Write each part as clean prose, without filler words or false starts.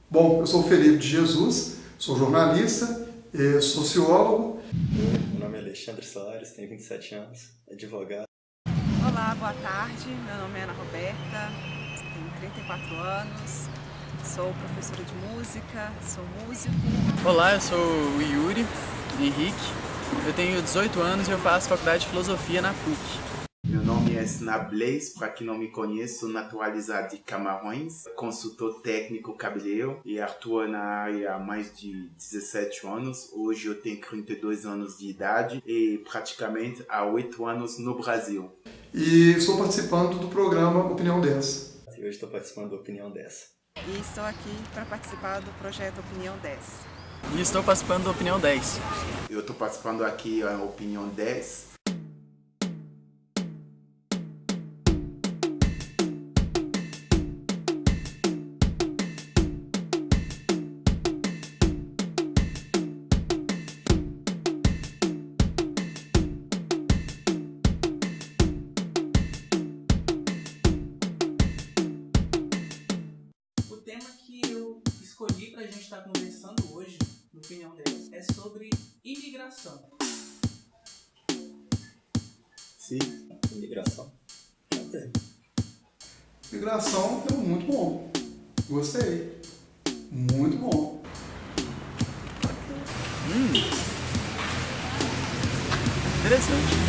Bom, eu sou o Felipe de Jesus, sou jornalista, sociólogo. Meu nome é Alexandre Soares, tenho 27 anos, advogado. Olá, boa tarde. Meu nome é Ana Roberta, tenho 34 anos, sou professora de música, sou músico. Olá, eu sou o Yuri Henrique, eu tenho 18 anos e eu faço faculdade de filosofia na PUC. Meu nome é Snablez, para quem não me conhece, sou naturalizado de Camarões, consultor técnico cabeleireiro e atuo na área há mais de 17 anos. Hoje eu tenho 32 anos de idade e praticamente há 8 anos no Brasil. E estou participando do programa Opinião 10. E hoje estou participando da Opinião 10. E estou aqui para participar do projeto Opinião 10. E estou participando da Opinião 10. Eu estou participando aqui da Opinião 10. O tema que eu escolhi para a gente estar conversando hoje, no Opinião 10, é sobre imigração. Sim. Imigração. Ok. Migração é muito bom. Gostei. Muito bom. Interessante.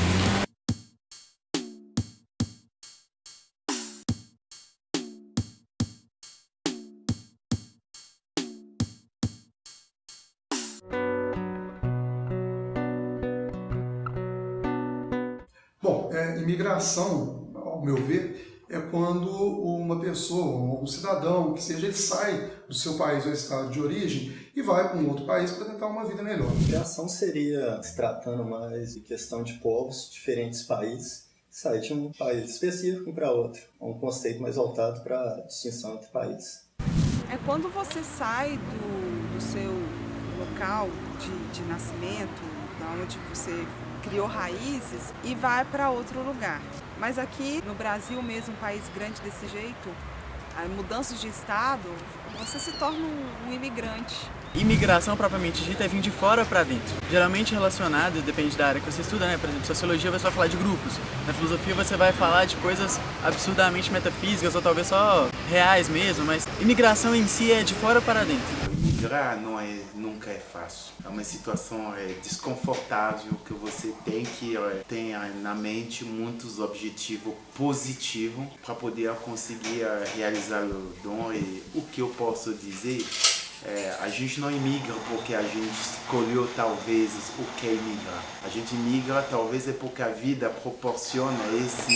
Bom, imigração, ao meu ver, é quando uma pessoa, um cidadão, que seja, ele sai do seu país ou estado de origem e vai para um outro país para tentar uma vida melhor. Imigração seria, se tratando mais de questão de povos, diferentes países, sair de um país específico para outro. É um conceito mais voltado para a distinção entre países. É quando você sai do seu local de nascimento, da onde você criou raízes, e vai para outro lugar. Mas aqui no Brasil mesmo, um país grande desse jeito, mudanças de estado, você se torna um imigrante. Imigração propriamente dita é vir de fora para dentro. Geralmente relacionado, depende da área que você estuda, né? Por exemplo, sociologia você vai falar de grupos. Na filosofia você vai falar de coisas absurdamente metafísicas ou talvez só reais mesmo, mas imigração em si é de fora para dentro. Migrar nunca é fácil. É uma situação desconfortável que você tem que ter na mente muitos objetivos positivos para poder conseguir realizar o dom. E o que eu posso dizer a gente não imigra porque a gente escolheu talvez o que é imigrar. A gente imigra talvez porque a vida proporciona essa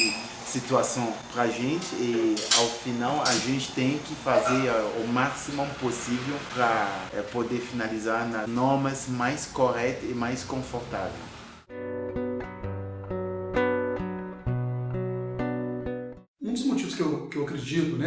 situação pra gente e ao final a gente tem que fazer o máximo possível para poder finalizar nas normas mais corretas e mais confortáveis. Um dos motivos que eu acredito,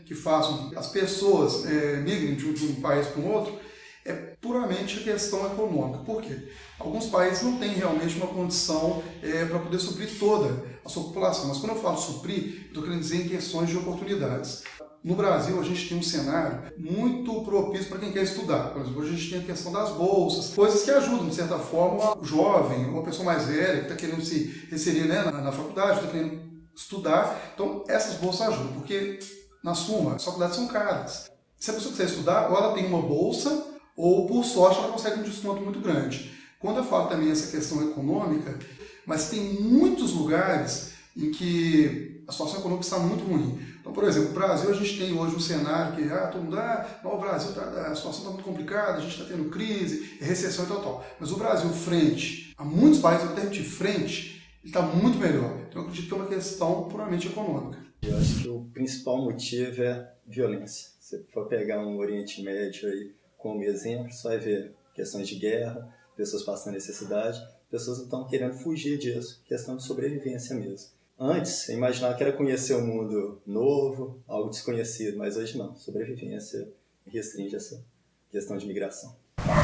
que façam as pessoas migrem de um país para um outro é puramente a questão econômica. Por quê? Alguns países não têm realmente uma condição para poder suprir toda a sua população. Mas quando eu falo suprir, estou querendo dizer em questões de oportunidades. No Brasil, a gente tem um cenário muito propício para quem quer estudar. Por exemplo, hoje a gente tem a questão das bolsas, coisas que ajudam, de certa forma, o jovem, uma pessoa mais velha que está querendo se inserir na faculdade, está querendo estudar. Então, essas bolsas ajudam, porque, na suma, as faculdades são caras. Se a pessoa quiser estudar, ou ela tem uma bolsa, ou, por sorte, ela consegue um desconto muito grande. Quando eu falo também essa questão econômica, mas tem muitos lugares em que a situação econômica está muito ruim. Então, por exemplo, no Brasil a gente tem hoje um cenário que todo mundo, o Brasil, a situação está muito complicada, a gente está tendo crise, recessão e tal. Mas o Brasil, frente a muitos países, até de frente, ele está muito melhor. Então, eu acredito que é uma questão puramente econômica. Eu acho que o principal motivo é violência. Se for pegar um Oriente Médio aí como exemplo, você vai ver questões de guerra, pessoas passando necessidade, pessoas estão querendo fugir disso, questão de sobrevivência mesmo. Antes, você imaginava que era conhecer um mundo novo, algo desconhecido, mas hoje não. Sobrevivência restringe essa questão de migração.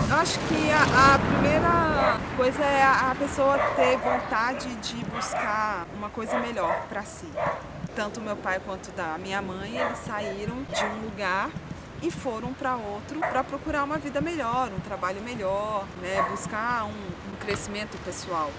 Eu acho que a primeira coisa é a pessoa ter vontade de buscar uma coisa melhor para si. Tanto meu pai quanto da minha mãe, eles saíram de um lugar e foram para outro para procurar uma vida melhor, um trabalho melhor, né? Buscar um crescimento pessoal.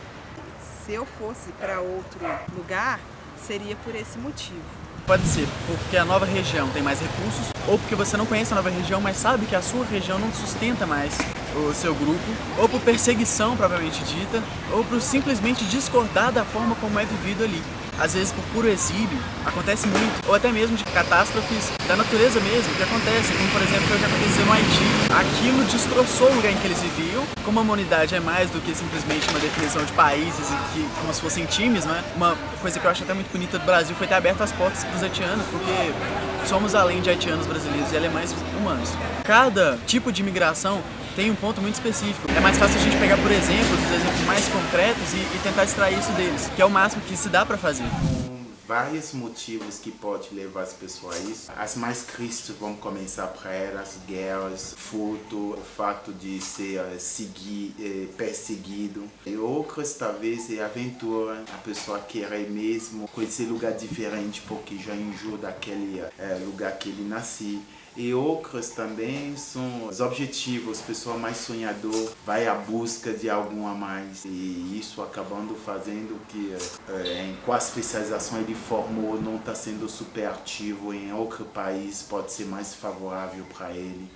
Se eu fosse para outro lugar, seria por esse motivo. Pode ser porque a nova região tem mais recursos, ou porque você não conhece a nova região, mas sabe que a sua região não sustenta mais o seu grupo, ou por perseguição propriamente dita, ou por simplesmente discordar da forma como é vivido ali. Às vezes por puro exílio, acontece muito, ou até mesmo de catástrofes da natureza mesmo, que acontecem, como por exemplo foi o que aconteceu no Haiti. Aquilo destroçou o lugar em que eles viviam. Como a humanidade é mais do que simplesmente uma definição de países, e que, como se fossem times, né? Uma coisa que eu acho até muito bonita do Brasil foi ter aberto as portas para os haitianos, porque somos além de haitianos, brasileiros e alemães humanos. Cada tipo de imigração tem um ponto muito específico. É mais fácil a gente pegar por exemplos, os exemplos mais concretos e tentar extrair isso deles, que é o máximo que se dá para fazer. Vários motivos que podem levar as pessoas a isso. As mais tristes vão começar para elas: guerras, furto, o fato de ser perseguido. E outras talvez é aventura, a pessoa querer mesmo conhecer lugar diferente porque já enjoou daquele lugar que ele nasceu. E outras também são os objetivos, pessoa mais sonhador vai à busca de algo a mais, e isso acabando fazendo que em qual especialização ele formou não está sendo super ativo em outro país, pode ser mais favorável para ele.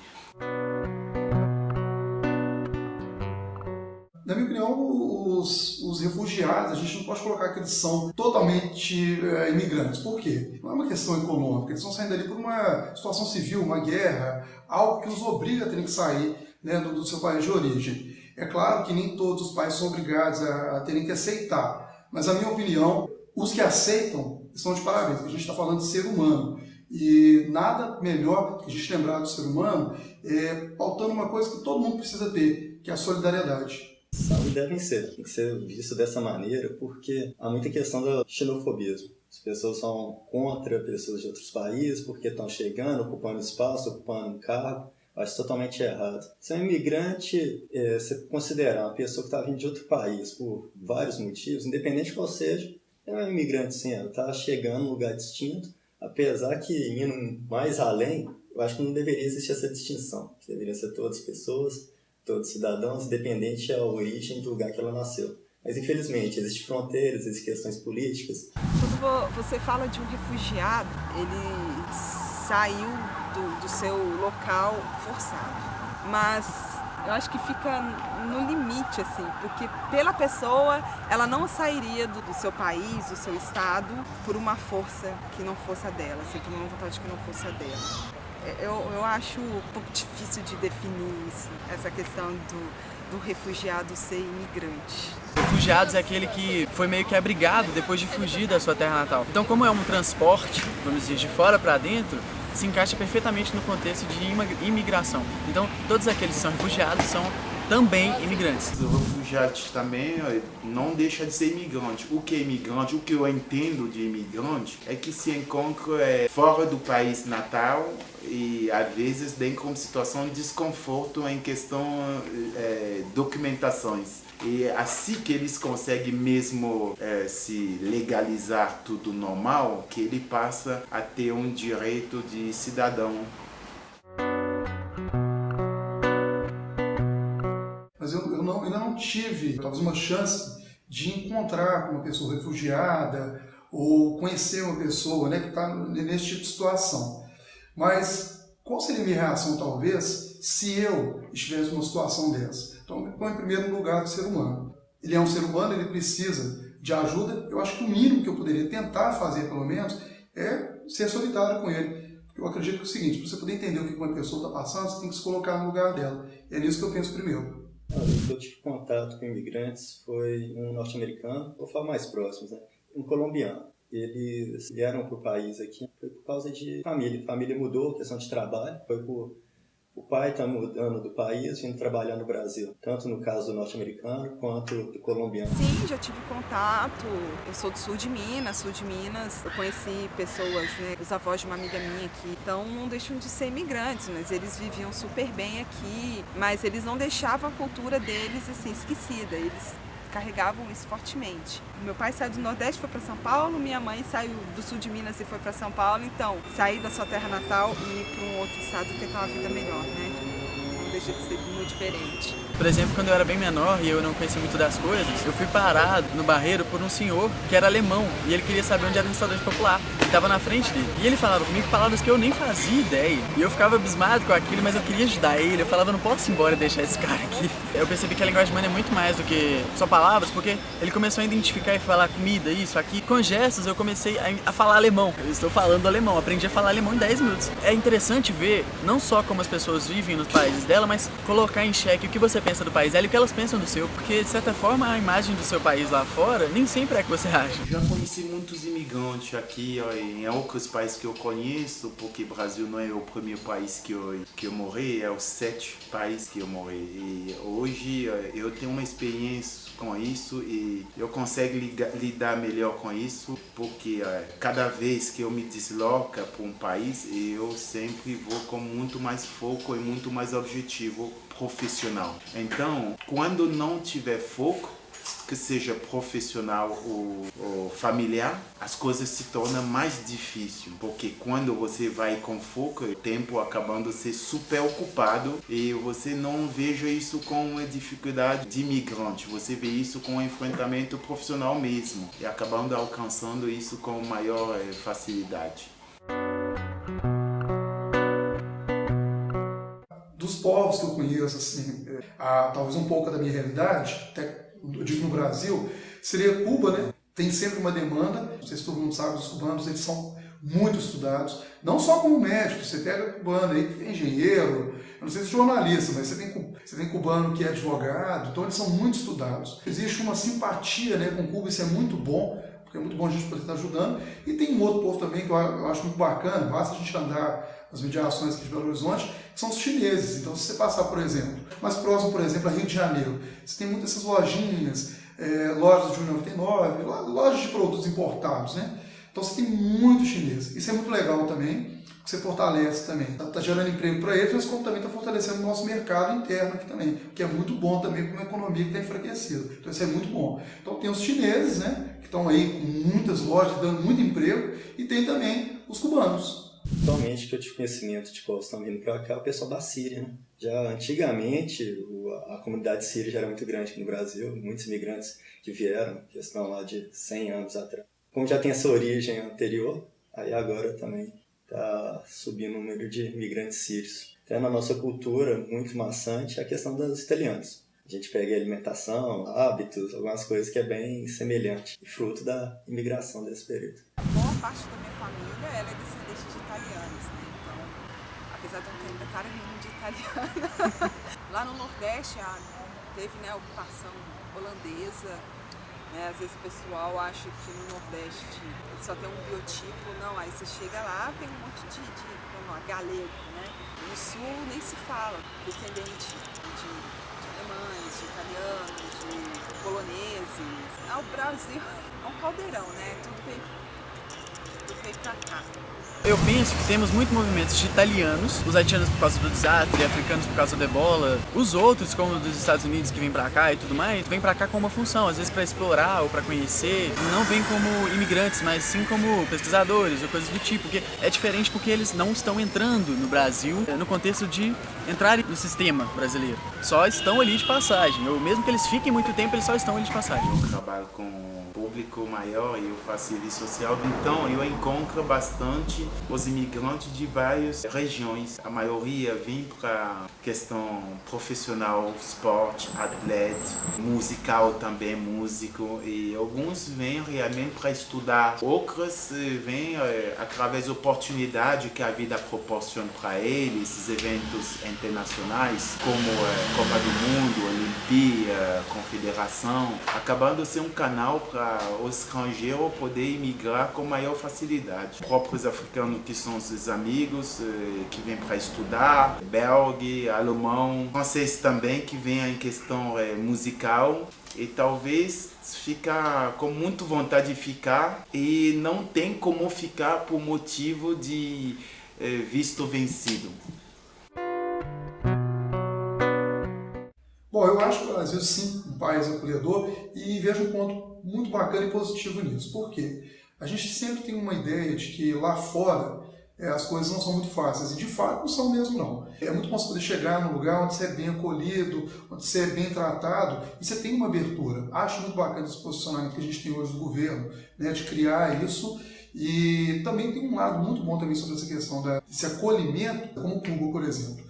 Na minha opinião, os refugiados, a gente não pode colocar que eles são totalmente imigrantes. Por quê? Não é uma questão econômica, eles estão saindo ali por uma situação civil, uma guerra, algo que os obriga a terem que sair, né, do seu país de origem. É claro que nem todos os países são obrigados a terem que aceitar, mas na minha opinião, os que aceitam estão de parabéns, porque a gente está falando de ser humano. E nada melhor que a gente lembrar do ser humano pautando uma coisa que todo mundo precisa ter, que é a solidariedade. São e devem ser. Tem que ser visto dessa maneira porque há muita questão do xenofobismo. As pessoas são contra pessoas de outros países porque estão chegando, ocupando espaço, ocupando um cargo. Acho totalmente errado. Se é um imigrante, você considerar uma pessoa que está vindo de outro país por vários motivos, independente de qual seja, é um imigrante sim, está chegando num lugar distinto, apesar que indo mais além, eu acho que não deveria existir essa distinção. Deveriam ser todas pessoas, todos cidadãos, independente da origem do lugar que ela nasceu. Mas, infelizmente, existem fronteiras, existem questões políticas. Quando você fala de um refugiado, ele saiu do seu local forçado. Mas eu acho que fica no limite, assim, porque pela pessoa, ela não sairia do seu país, do seu estado, por uma força que não fosse a dela, assim, por uma vontade que não fosse a dela. Eu acho um pouco difícil de definir isso, essa questão do refugiado ser imigrante. Refugiados é aquele que foi meio que abrigado depois de fugir da sua terra natal. Então, como é um transporte, vamos dizer, de fora para dentro, se encaixa perfeitamente no contexto de imigração. Então, todos aqueles que são refugiados são também imigrantes. O refugiado também não deixa de ser imigrante. O que é imigrante, o que eu entendo de imigrante, é que se encontra fora do país natal e às vezes tem como situação de desconforto em questão documentações. E assim que eles conseguem mesmo se legalizar tudo normal, que ele passa a ter um direito de cidadão. Mas eu ainda não tive, talvez, uma chance de encontrar com uma pessoa refugiada ou conhecer uma pessoa, né, que está nesse tipo de situação. Mas qual seria a minha reação, talvez, se eu estivesse numa situação dessa? Então, me põe em primeiro lugar do ser humano. Ele é um ser humano, ele precisa de ajuda. Eu acho que o mínimo que eu poderia tentar fazer, pelo menos, é ser solidário com ele. Porque eu acredito que é o seguinte, para você poder entender o que uma pessoa está passando, você tem que se colocar no lugar dela. E é nisso que eu penso primeiro. Eu tive contato com imigrantes, foi um norte-americano, ou foi mais próximo, né? Um colombiano. Eles vieram para o país aqui, foi por causa de família. A família mudou, questão de trabalho, foi por o pai está mudando do país, vindo trabalhar no Brasil, tanto no caso do norte-americano quanto do colombiano. Sim, já tive contato. Eu sou do sul de Minas. Eu conheci pessoas, né, os avós de uma amiga minha aqui. Então não deixam de ser imigrantes, mas eles viviam super bem aqui. Mas eles não deixavam a cultura deles assim esquecida. Eles carregavam isso fortemente. Meu pai saiu do Nordeste e foi para São Paulo, minha mãe saiu do sul de Minas e foi para São Paulo, então sair da sua terra natal e ir para um outro estado tentar uma vida melhor, né? Não deixa de ser muito diferente. Por exemplo, quando eu era bem menor e eu não conhecia muito das coisas, eu fui parado no barreiro por um senhor que era alemão e ele queria saber onde era o restaurante popular. E estava na frente dele. E ele falava comigo palavras que eu nem fazia ideia. E eu ficava abismado com aquilo, mas eu queria ajudar ele. Eu falava, não posso ir embora e deixar esse cara aqui. Eu percebi que a linguagem humana é muito mais do que só palavras, porque ele começou a identificar e falar comida, isso, aqui. Com gestos eu comecei a falar alemão. Eu estou falando alemão, aprendi a falar alemão em 10 minutos. É interessante ver não só como as pessoas vivem nos países dela, mas colocar em xeque o que você pensa do país dela e o que elas pensam do seu, porque de certa forma a imagem do seu país lá fora nem sempre é a que você acha. Já conheci muitos imigrantes aqui em outros países que eu conheço, porque o Brasil não é o primeiro país que eu morei, é o 7º país que eu morei. E hoje eu tenho uma experiência com isso e eu consigo lidar melhor com isso, porque cada vez que eu me desloco para um país, eu sempre vou com muito mais foco e muito mais objetivo profissional. Então, quando não tiver foco, que seja profissional ou familiar, as coisas se tornam mais difíceis, porque quando você vai com foco, o tempo acabando de ser super ocupado e você não veja isso como uma dificuldade de imigrante, você vê isso como um enfrentamento profissional mesmo e acabando alcançando isso com maior facilidade. Dos povos que eu conheço, assim, talvez um pouco da minha realidade, até eu digo no Brasil, seria Cuba, né? Tem sempre uma demanda, não sei se todo mundo sabe, os cubanos eles são muito estudados, não só como médicos, você pega cubano aí que é engenheiro, eu não sei se é jornalista, mas você tem cubano que é advogado, então eles são muito estudados. Existe uma simpatia, né, com Cuba, isso é muito bom, porque é muito bom a gente poder estar ajudando, e tem um outro povo também que eu acho muito bacana, basta a gente andar nas mediações aqui de Belo Horizonte, que são os chineses. Então, se você passar, por exemplo, mais próximo, por exemplo, a Rio de Janeiro, você tem muitas essas lojinhas, lojas de 1,99, lojas de produtos importados, né? Então, você tem muito chinês. Isso é muito legal também, que você fortalece também. Está gerando emprego para eles, mas como também está fortalecendo o nosso mercado interno aqui também, que é muito bom também para uma economia que está enfraquecida. Então, isso é muito bom. Então, tem os chineses, né, que estão aí com muitas lojas, dando muito emprego, e tem também os cubanos. Atualmente, que eu tive conhecimento de povos que estão vindo para cá, é o pessoal da Síria, né? Já antigamente, a comunidade síria já era muito grande aqui no Brasil, muitos imigrantes que vieram, questão lá de 100 anos atrás. Como já tem essa origem anterior, aí agora também está subindo o número de imigrantes sírios. Até na nossa cultura, muito maçante, é a questão dos italianos. A gente pega a alimentação, hábitos, algumas coisas que é bem semelhante, fruto da imigração desse período. Boa parte da minha família ela é descendente de italianos, né? Então, apesar de eu não ter ainda cara nenhuma de italiana, lá no Nordeste teve, né, a ocupação holandesa, né? Às vezes o pessoal acha que no Nordeste só tem um biotipo, não, aí você chega lá, tem um monte de vamos lá, galego, né? No Sul nem se fala, descendente de alemães, de italianos, de poloneses. O Brasil é um caldeirão, né? Tudo veio pra cá. Eu penso que temos muitos movimentos de italianos, os haitianos por causa do desastre, africanos por causa do ebola, os outros, como dos Estados Unidos que vêm pra cá e tudo mais, vêm pra cá com uma função, às vezes pra explorar ou pra conhecer, não vêm como imigrantes, mas sim como pesquisadores ou coisas do tipo, porque é diferente porque eles não estão entrando no Brasil no contexto de entrarem no sistema brasileiro, só estão ali de passagem, ou mesmo que eles fiquem muito tempo, eles só estão ali de passagem. Eu trabalho com um público maior e eu faço serviço social, então eu encontro bastante os imigrantes de várias regiões. A maioria vem para questão profissional, esporte, atleta, musical também, músico, e alguns vêm realmente para estudar. Outros vêm através da oportunidade que a vida proporciona para eles, esses eventos internacionais, como Copa do Mundo, Olimpíada, Confederação, acabando de ser um canal para o estrangeiro poder imigrar com maior facilidade. Próprios africanos que são seus amigos, que vêm para estudar, belga, alemão, francês também, que vem em questão musical e talvez fica com muita vontade de ficar e não tem como ficar por motivo de visto vencido. Bom, eu acho que o Brasil, sim, um país acolhedor e vejo um ponto muito bacana e positivo nisso. Por quê? A gente sempre tem uma ideia de que lá fora as coisas não são muito fáceis, e de fato não são mesmo não. É muito bom você poder chegar num lugar onde você é bem acolhido, onde você é bem tratado, e você tem uma abertura. Acho muito bacana esse posicionamento que a gente tem hoje do governo, né, de criar isso, e também tem um lado muito bom também sobre essa questão desse acolhimento, como Cuba, por exemplo.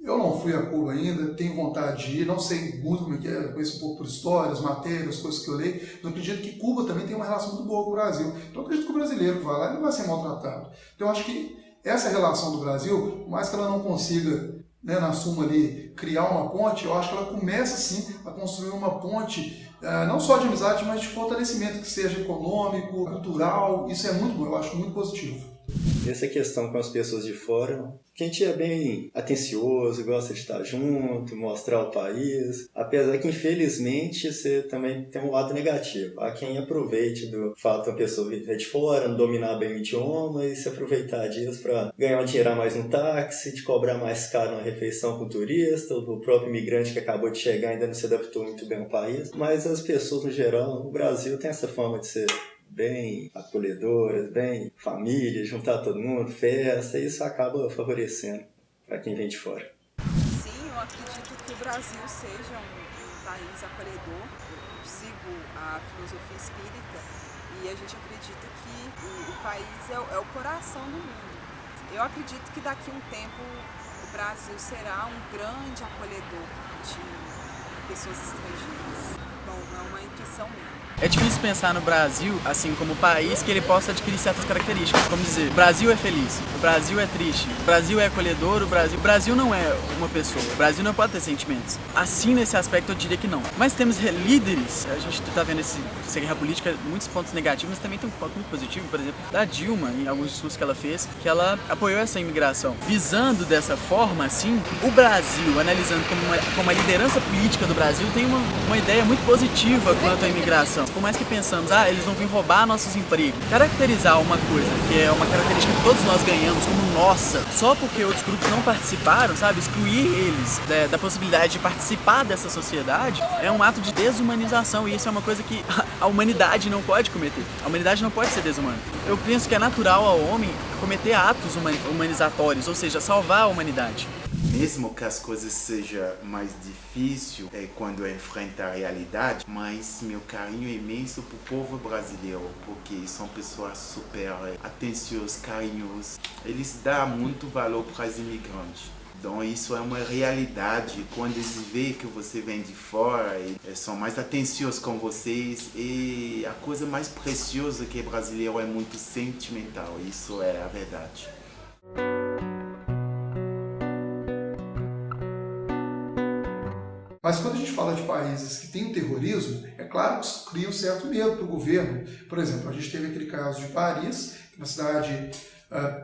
Eu não fui a Cuba ainda, tenho vontade de ir, não sei muito como é que é, conheço um pouco por histórias, matérias, coisas que eu leio, mas eu acredito que Cuba também tem uma relação muito boa com o Brasil. Então eu acredito que o brasileiro que vai lá não vai ser maltratado. Então eu acho que essa relação do Brasil, por mais que ela não consiga, né, na suma ali, criar uma ponte, eu acho que ela começa sim a construir uma ponte, não só de amizade, mas de fortalecimento, que seja econômico, cultural. Isso é muito bom, eu acho muito positivo. Essa questão com as pessoas de fora, que a gente é bem atencioso, gosta de estar junto, mostrar o país, apesar que infelizmente você também tem um lado negativo. Há quem aproveite do fato de uma pessoa vir de fora, não dominar bem o idioma e se aproveitar disso para ganhar um dinheiro a mais no táxi, de cobrar mais caro uma refeição com o turista, ou do próprio imigrante que acabou de chegar e ainda não se adaptou muito bem ao país. Mas as pessoas no geral, no Brasil tem essa fama de ser bem acolhedoras, bem família, juntar todo mundo, festa, e isso acaba favorecendo para quem vem de fora. Sim, eu acredito que o Brasil seja um país acolhedor. Eu sigo a filosofia espírita e a gente acredita que o país é o coração do mundo. Eu acredito que daqui a um tempo o Brasil será um grande acolhedor de pessoas estrangeiras. Bom, é uma intuição minha. É difícil pensar no Brasil, assim, como país que ele possa adquirir certas características. Como dizer, o Brasil é feliz, o Brasil é triste, o Brasil é acolhedor, o Brasil não é uma pessoa, o Brasil não pode ter sentimentos. Assim, nesse aspecto, eu diria que não. Mas temos líderes, a gente está vendo essa guerra política, muitos pontos negativos, mas também tem um ponto muito positivo, por exemplo, da Dilma, em alguns discursos que ela fez, que ela apoiou essa imigração. Visando dessa forma, assim, o Brasil, analisando como a liderança política do Brasil, tem uma ideia muito positiva quanto à imigração. Por mais que pensamos, eles vão vir roubar nossos empregos. Caracterizar uma coisa que é uma característica que todos nós ganhamos como nossa, só porque outros grupos não participaram, sabe? Excluir eles da possibilidade de participar dessa sociedade é um ato de desumanização, e isso é uma coisa que a humanidade não pode cometer. A humanidade não pode ser desumana. Eu penso que é natural ao homem cometer atos humanizatórios, ou seja, salvar a humanidade. Mesmo que as coisas sejam mais difíceis quando enfrenta a realidade, mas meu carinho é imenso para o povo brasileiro, porque são pessoas super atenciosas, carinhosas. Eles dão muito valor para os imigrantes. Então isso é uma realidade. Quando eles veem que você vem de fora, são mais atenciosos com vocês, e a coisa mais preciosa que é brasileiro é muito sentimental. Isso é a verdade. Mas quando a gente fala de países que têm o terrorismo, é claro que isso cria um certo medo para o governo. Por exemplo, a gente teve aquele caso de Paris, uma cidade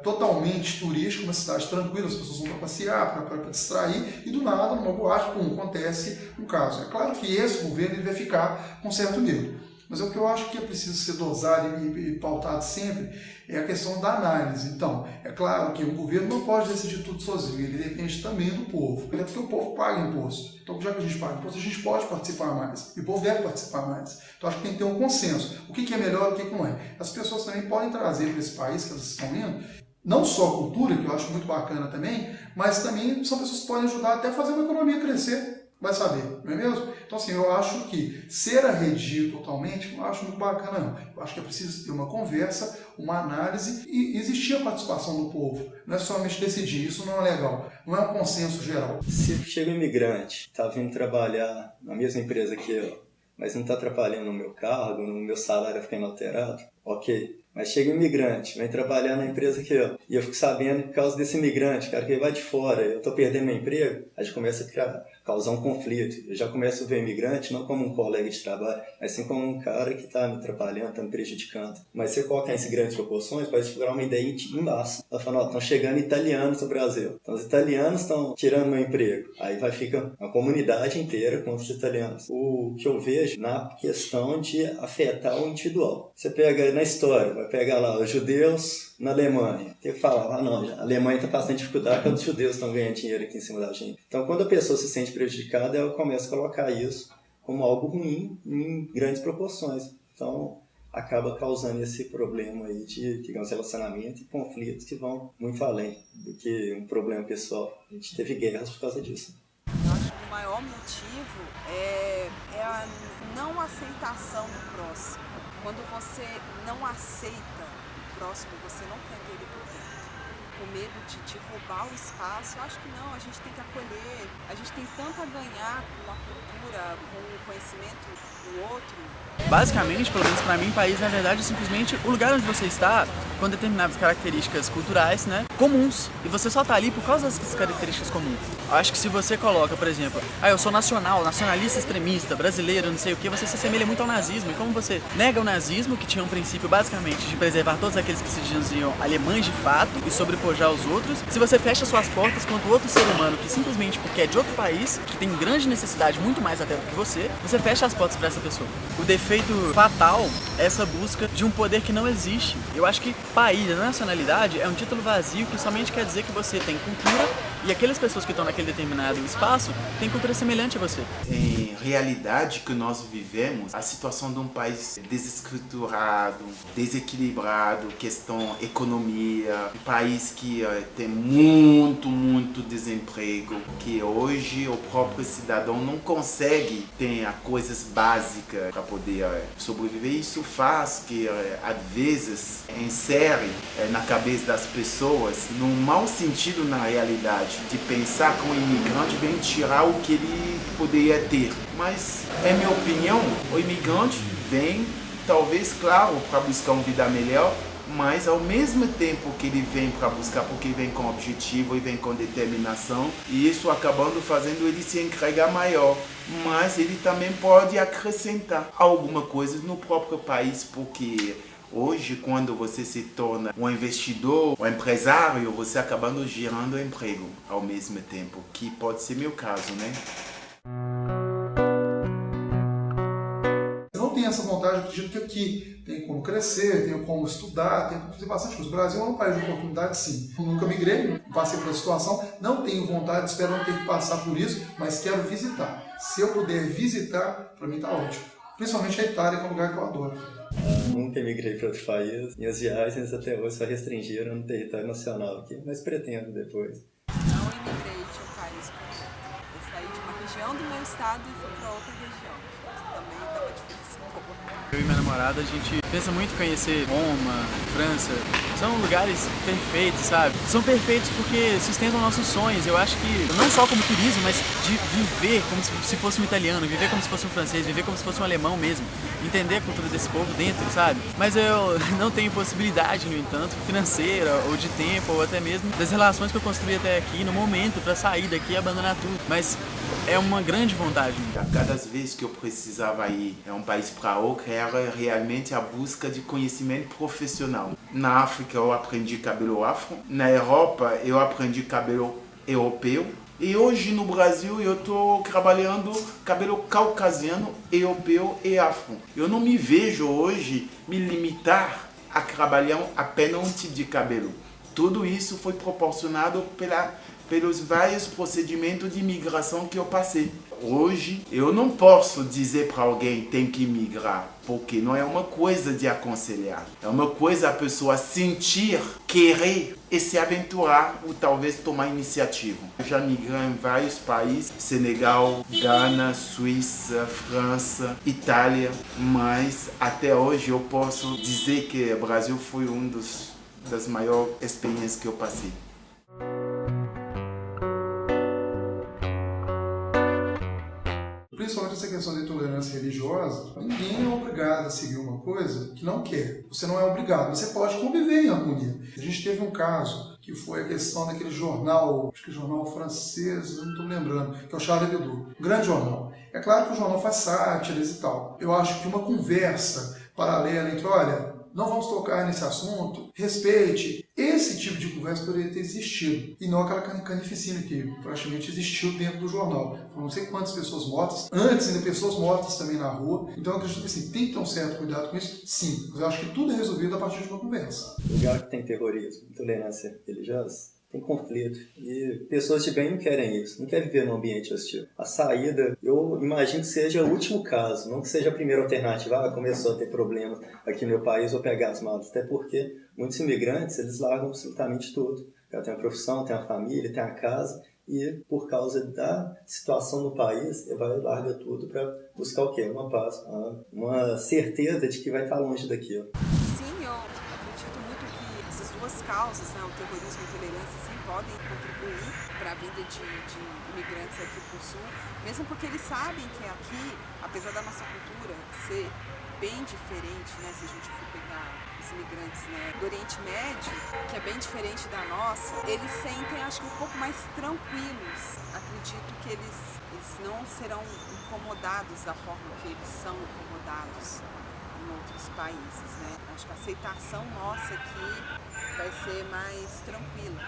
totalmente turística, uma cidade tranquila, as pessoas vão para passear, para distrair, e do nada, numa boate, acontece um caso. É claro que esse governo ele vai ficar com certo medo. Mas o que eu acho que é preciso ser dosado e pautado sempre é a questão da análise. Então, é claro que o governo não pode decidir tudo sozinho, ele depende também do povo. É porque o povo paga imposto. Então, já que a gente paga imposto, a gente pode participar mais. E o povo deve participar mais. Então, acho que tem que ter um consenso. O que é melhor e o que não é. As pessoas também podem trazer para esse país que elas estão indo, não só a cultura, que eu acho muito bacana também, mas também são pessoas que podem ajudar até a fazer uma economia crescer. Vai saber, não é mesmo? Então, assim, eu acho que ser arredio totalmente, não acho muito bacana, não. Eu acho que é preciso ter uma conversa, uma análise e existir a participação do povo. Não é somente decidir, isso não é legal. Não é um consenso geral. Se chega um imigrante, está vindo trabalhar na mesma empresa que eu, mas não está atrapalhando no meu cargo, no meu salário fica inalterado, ok. Mas chega um imigrante, vem trabalhar na empresa que eu, e eu fico sabendo por causa desse imigrante, cara, que ele vai de fora, eu estou perdendo meu emprego, a gente começa a causar um conflito. Eu já começo a ver o imigrante não como um colega de trabalho, mas sim como um cara que está me atrapalhando, está me prejudicando. Mas se eu colocar isso em grandes proporções, pode ficar uma ideia embaixo. Ela fala, estão chegando italianos no Brasil. Então os italianos estão tirando meu emprego. Aí vai ficar uma comunidade inteira contra os italianos. O que eu vejo na questão de afetar o individual. Você pega na história, vai pegar lá os judeus na Alemanha. Tem que falar, não, a Alemanha está passando dificuldade quando os judeus estão ganhando dinheiro aqui em cima da gente. Então, quando a pessoa se sente prejudicada, ela começa a colocar isso como algo ruim em grandes proporções. Então, acaba causando esse problema aí de, digamos, relacionamento e conflitos que vão muito além do que um problema pessoal. A gente teve guerras por causa disso. Eu acho que o maior motivo é a não aceitação do próximo. Quando você não aceita o próximo, você não quer ter ele por dentro. O medo de te roubar o espaço, eu acho que não, a gente tem que acolher, a gente tem tanto a ganhar com a cultura, com o conhecimento do outro. Basicamente, pelo menos pra mim, país, na verdade, é simplesmente o lugar onde você está com determinadas características culturais, né, comuns. E você só tá ali por causa dessas características comuns. Eu acho que se você coloca, por exemplo, eu sou nacionalista extremista, brasileiro, não sei o que, você se assemelha muito ao nazismo. E como você nega o nazismo, que tinha um princípio basicamente de preservar todos aqueles que se diziam alemães de fato e sobrepujar os outros, se você fecha suas portas contra outro ser humano que simplesmente porque é de outro país, que tem grande necessidade, muito mais até do que você fecha as portas para essa pessoa. O defeito fatal é essa busca de um poder que não existe. Eu acho que país, nacionalidade, é um título vazio que somente quer dizer que você tem cultura e aquelas pessoas que estão naquele determinado espaço têm cultura semelhante a você. Em realidade que nós vivemos, a situação de um país desestruturado, desequilibrado, questão economia, um país que tem muito desemprego, que hoje o próprio cidadão não consegue ter coisas básicas para poder sobreviver. Isso faz que, às vezes, insere na cabeça das pessoas, num mau sentido na realidade, de pensar que o imigrante vem tirar o que ele poderia ter. Mas, em minha opinião, o imigrante vem, talvez, claro, para buscar uma vida melhor, mas ao mesmo tempo que ele vem para buscar, porque vem com objetivo e vem com determinação, e isso acabando fazendo ele se entregar maior. Mas ele também pode acrescentar alguma coisa no próprio país, porque hoje, quando você se torna um investidor, um empresário, você acabando gerando emprego ao mesmo tempo, que pode ser meu caso, né? Eu não tenho essa vontade, eu acredito que aqui tem como crescer, tem como estudar, tem como fazer bastante coisa. O Brasil é um país de oportunidade, sim. Eu nunca migrei, não passei por essa situação, não tenho vontade, espero não ter que passar por isso, mas quero visitar. Se eu puder visitar, para mim tá ótimo. Principalmente a Itália, que é um lugar que eu adoro. Nunca migrei para outro país. Minhas viagens até hoje só restringiram no território nacional aqui, mas pretendo depois. Não imigrei de um país para outro. Eu saí de uma região do meu estado e fui para outra região. Também estava difícil. Eu e minha namorada, a gente pensa muito em conhecer Roma, França. São lugares perfeitos, sabe? São perfeitos porque sustentam nossos sonhos. Eu acho que, não só como turismo, mas de viver como se fosse um italiano, viver como se fosse um francês, viver como se fosse um alemão mesmo. Entender a cultura desse povo dentro, sabe? Mas eu não tenho possibilidade, no entanto, financeira, ou de tempo, ou até mesmo das relações que eu construí até aqui, no momento, para sair daqui e abandonar tudo. Mas é uma grande vontade. Cada vez que eu precisava ir de um país para outro, era realmente a busca de conhecimento profissional. Na África eu aprendi cabelo afro, na Europa eu aprendi cabelo europeu, e hoje no Brasil eu estou trabalhando cabelo caucasiano, europeu e afro. Eu não me vejo hoje me limitar a trabalhar apenas um tipo de cabelo. Tudo isso foi proporcionado pelos vários procedimentos de imigração que eu passei. Hoje, eu não posso dizer para alguém tem que migrar, porque não é uma coisa de aconselhar. É uma coisa a pessoa sentir, querer e se aventurar ou talvez tomar iniciativa. Eu já migrei em vários países, Senegal, Gana, Suíça, França, Itália, mas até hoje eu posso dizer que o Brasil foi das maiores experiências que eu passei. Principalmente essa questão da intolerância religiosa, ninguém é obrigado a seguir uma coisa que não quer. Você não é obrigado, você pode conviver em harmonia. A gente teve um caso que foi a questão daquele jornal, acho que jornal francês, não estou me lembrando, que é o Charlie Hebdo, um grande jornal. É claro que o jornal faz sátiras e tal. Eu acho que uma conversa paralela entre, olha, não vamos tocar nesse assunto, respeite. Esse tipo de conversa poderia ter existido, e não aquela canificina que praticamente existiu dentro do jornal. Foram não sei quantas pessoas mortas, antes ainda pessoas mortas também na rua. Então eu acredito que assim, tem que ter um certo cuidado com isso, sim, mas eu acho que tudo é resolvido a partir de uma conversa. Lugar que tem terrorismo, intolerância religiosa, tem conflito, e pessoas de bem não querem isso, não querem viver num ambiente hostil. A saída, eu imagino que seja o último caso, não que seja a primeira alternativa. Começou a ter problemas aqui no meu país, vou pegar as malas, até porque muitos imigrantes, eles largam absolutamente tudo. Já tem a profissão, tem a família, tem a casa, e por causa da situação no país, ele vai larga tudo para buscar o quê? Uma paz, uma certeza de que vai estar longe daquilo. Sim, eu acredito muito que essas duas causas, né, o terrorismo e a intolerância, sim, podem contribuir para a vinda de imigrantes aqui para o Sul, mesmo porque eles sabem que aqui, apesar da nossa cultura ser bem diferente, né, se a gente for pegar os imigrantes, né, do Oriente Médio, que é bem diferente da nossa, eles sentem, acho que, um pouco mais tranquilos. Acredito que eles não serão incomodados da forma que eles são incomodados em outros países, né? Acho que a aceitação nossa aqui vai ser mais tranquila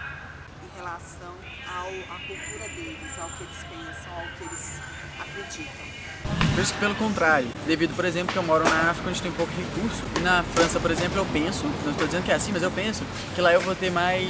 em relação à cultura deles, ao que eles pensam, ao que eles acreditam. Por isso que, pelo contrário, devido, por exemplo, que eu moro na África, onde tem pouco recurso, e na França, por exemplo, eu penso, não estou dizendo que é assim, mas eu penso que lá eu vou ter mais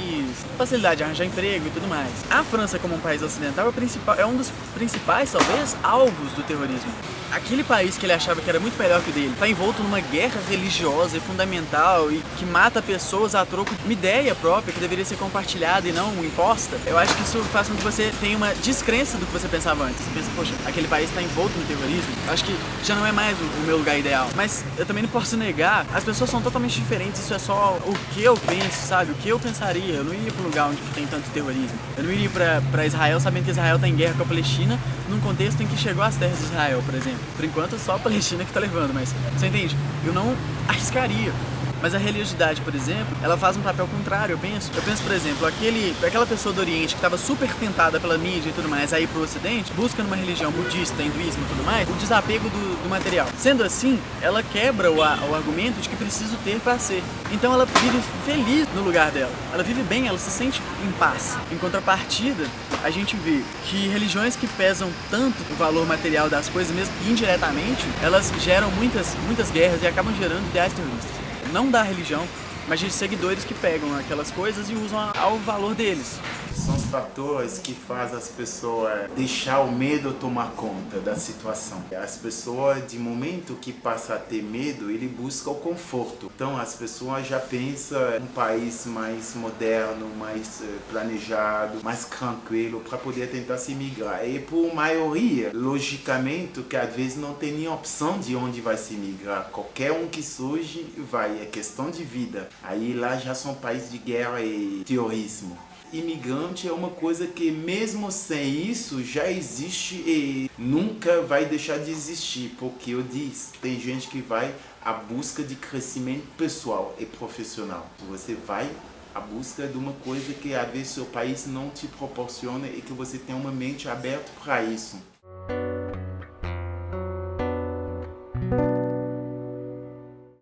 facilidade de arranjar emprego e tudo mais. A França, como um país ocidental, é um dos principais, talvez, alvos do terrorismo. Aquele país que ele achava que era muito melhor que o dele está envolto numa guerra religiosa e fundamental e que mata pessoas a troco de uma ideia própria que deveria ser compartilhada e não imposta. Eu acho que isso faz com que você tenha uma descrença do que você pensava antes. Você pensa, poxa, aquele país está envolto no terrorismo. Eu acho que já não é mais o meu lugar ideal. Mas eu também não posso negar, as pessoas são totalmente diferentes. Isso é só o que eu penso, sabe? O que eu pensaria. Eu não iria para um lugar onde tem tanto terrorismo. Eu não iria para Israel sabendo que Israel está em guerra com a Palestina, num contexto em que chegou às terras de Israel, por exemplo. Por enquanto, só a Palestina que está levando, mas você entende? Eu não arriscaria. Mas a religiosidade, por exemplo, ela faz um papel contrário, eu penso. Eu penso, por exemplo, aquela pessoa do Oriente que estava super tentada pela mídia e tudo mais, aí pro Ocidente, busca numa religião budista, hinduísmo e tudo mais, o desapego do material. Sendo assim, ela quebra o argumento de que preciso ter para ser. Então ela vive feliz no lugar dela. Ela vive bem, ela se sente em paz. Em contrapartida, a gente vê que religiões que pesam tanto o valor material das coisas, mesmo que indiretamente, elas geram muitas guerras e acabam gerando ideais terroristas. Não da religião, mas de seguidores que pegam aquelas coisas e usam ao valor deles. São os fatores que fazem as pessoas deixar o medo tomar conta da situação. As pessoas, de momento que passam a ter medo, ele busca o conforto. Então as pessoas já pensam em um país mais moderno, mais planejado, mais tranquilo, para poder tentar se migrar. E por maioria, logicamente, que às vezes não tem nem opção de onde vai se migrar. Qualquer um que surge vai, é questão de vida. Aí lá já são países de guerra e terrorismo. Imigrante é uma coisa que mesmo sem isso já existe e nunca vai deixar de existir, porque eu disse, tem gente que vai à busca de crescimento pessoal e profissional. Você vai à busca de uma coisa que às vezes seu país não te proporciona e que você tem uma mente aberta para isso.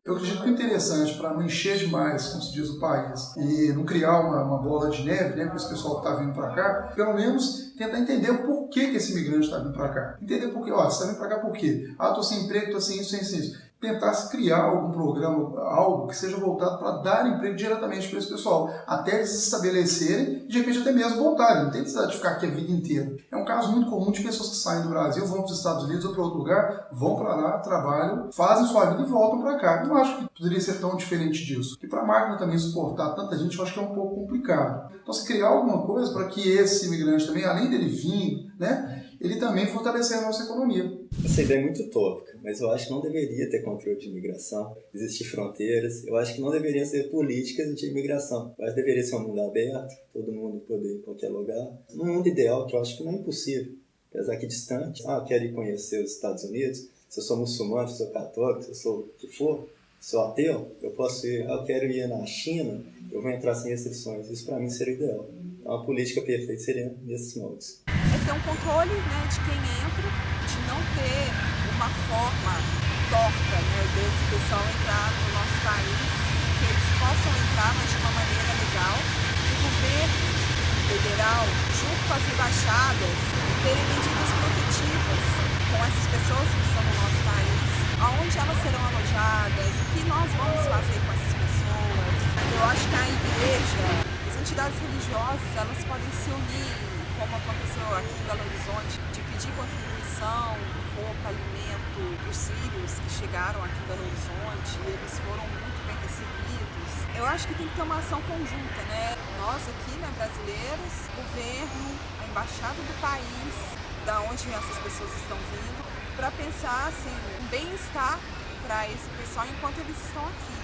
Eu acredito que o interessante, para não encher demais, como se diz, o país, e não criar uma bola de neve, né, para esse pessoal que está vindo para cá, pelo menos tentar entender o porquê que esse imigrante está vindo para cá. Entender por quê. Ó, você está vindo para cá por quê? Ah, estou sem emprego, estou sem isso, sem isso. Tentar se criar algum programa, algo que seja voltado para dar emprego diretamente para esse pessoal, até eles se estabelecerem e de repente até mesmo voltarem. Não tem necessidade de ficar aqui a vida inteira. É um caso muito comum de pessoas que saem do Brasil, vão para os Estados Unidos ou para outro lugar, vão para lá, trabalham, fazem sua vida e voltam para cá. Eu não acho que poderia ser tão diferente disso. E para a máquina também suportar tanta gente, eu acho que é um pouco complicado. Então, se criar alguma coisa para que esse imigrante também, além dele vir, né, ele também fortalecer a nossa economia. Essa ideia é muito utópica, mas eu acho que não deveria ter controle de imigração, existir fronteiras. Eu acho que não deveriam ser políticas de imigração. Eu acho que deveria ser um mundo aberto, todo mundo poder ir em qualquer lugar. Um mundo ideal que eu acho que não é impossível. Apesar que distante, eu quero ir conhecer os Estados Unidos, se eu sou muçulmano, se eu sou católico, se eu sou o que for, sou ateu, eu posso ir, eu quero ir na China, eu vou entrar sem restrições. Isso para mim seria o ideal. Uma política perfeita seria nesses moldes. É ter um controle, né, de quem entra, de não ter uma forma torta, né, desse pessoal entrar no nosso país, que eles possam entrar, mas de uma maneira legal, o governo federal, junto com as embaixadas, terem medidas protetivas com essas pessoas que estão no nosso país, aonde elas serão alojadas, o que nós vamos fazer com essas pessoas. Eu acho que a igreja, as entidades religiosas, elas podem se unir, como aconteceu aqui em Belo Horizonte, de pedir contribuição, roupa, alimento para os sírios que chegaram aqui em Belo Horizonte, e eles foram muito bem recebidos. Eu acho que tem que ter uma ação conjunta, né? Nós aqui, né, brasileiros, o governo, a embaixada do país, da onde essas pessoas estão vindo, para pensar assim, um bem-estar para esse pessoal enquanto eles estão aqui.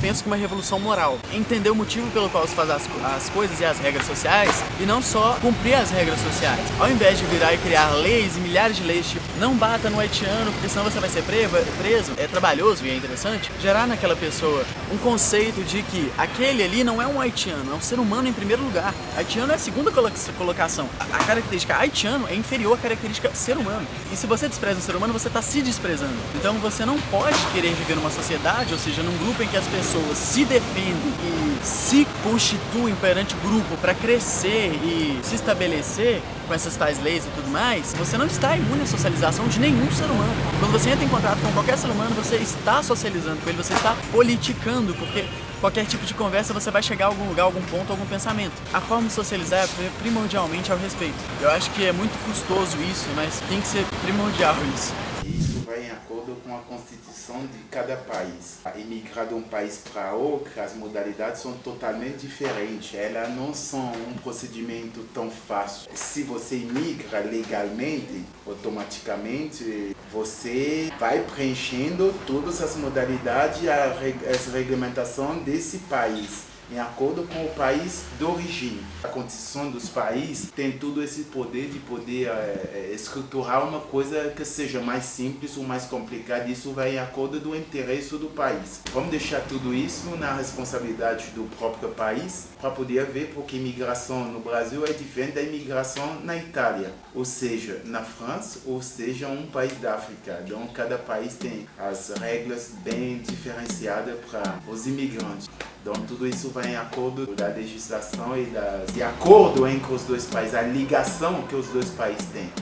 Penso que uma revolução moral é entender o motivo pelo qual se faz as coisas e as regras sociais e não só cumprir as regras sociais. Ao invés de virar e criar leis e milhares de leis, tipo, não bata no haitiano porque senão você vai ser preso, é trabalhoso e é interessante, gerar naquela pessoa um conceito de que aquele ali não é um haitiano, é um ser humano em primeiro lugar. Haitiano é a segunda colocação. A característica haitiano é inferior à característica ser humano. E se você despreza um ser humano, você está se desprezando. Então você não pode querer viver numa sociedade, ou seja, num grupo em que as pessoas se defendem e se constituem perante o grupo para crescer e se estabelecer com essas tais leis e tudo mais, você não está imune à socialização de nenhum ser humano. Quando você entra em contato com qualquer ser humano, você está socializando com ele, você está politicando, porque qualquer tipo de conversa você vai chegar a algum lugar, algum ponto, algum pensamento. A forma de socializar é primordialmente ao respeito. Eu acho que é muito custoso isso, mas tem que ser primordial isso. Isso vai em acordo com a Constituição de cada país. Emigrar de um país para outro, as modalidades são totalmente diferentes. Elas não são um procedimento tão fácil. Se você imigra legalmente, automaticamente você vai preenchendo todas as modalidades e as regulamentações desse país, em acordo com o país de origem. A Constituição dos países tem todo esse poder de poder estruturar uma coisa que seja mais simples ou mais complicada. Isso vai em acordo do interesse do país. Vamos deixar tudo isso na responsabilidade do próprio país para poder ver, porque a imigração no Brasil é diferente da imigração na Itália, ou seja, na França, ou seja, um país da África. Então, cada país tem as regras bem diferenciadas para os imigrantes. Então, tudo isso vai em acordo da legislação e de acordo entre os dois países, a ligação que os dois países têm.